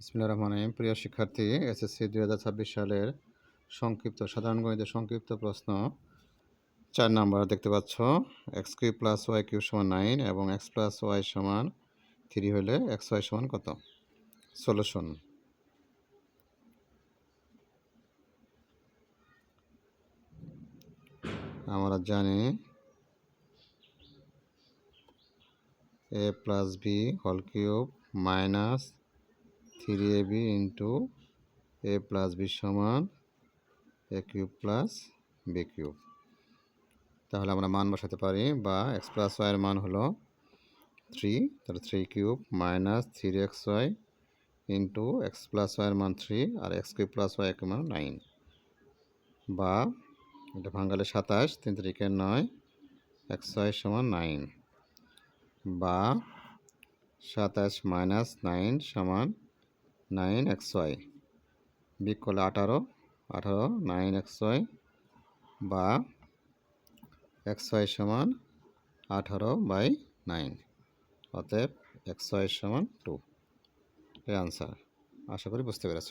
বিসমিল্লাহির রহমানির রহিম। প্রিয় শিক্ষার্থী, এসএসসি 2026 সালের সংক্ষিপ্ত সাধারণ গণিতের সংক্ষিপ্ত প্রশ্ন 4 নাম্বার দেখতে পাচ্ছ। X cube plus y cube সমান 9 এবং এক্স প্লাস ওয়াই সমান 3 হলে এক্স ওয়াই সমান কত? সলিউশন। আমরা জানি a plus b whole cube minus 3ab into a plus b সমান a cube plus b cube. তাহলে আমরা মান বসাতে পারি, বা এক্স প্লাস ওয়াইয়ের মান হলো 3, তাহলে 3 cube minus 3xy into x plus ওয়াইয়ের মান 3 আর এক্স কিউব প্লাস ওয়াই এর মান 9, বা এটা ভাঙালে 27, 3 3 9, xy সমান 9, বা 27 মাইনাস 9 সমান 9xy, বিয়োগ করলে 18 9xy, বা xy সমান 18/9, অতএব xy সমান 2। এই আনসার। আশা করি বুঝতে পেরেছ।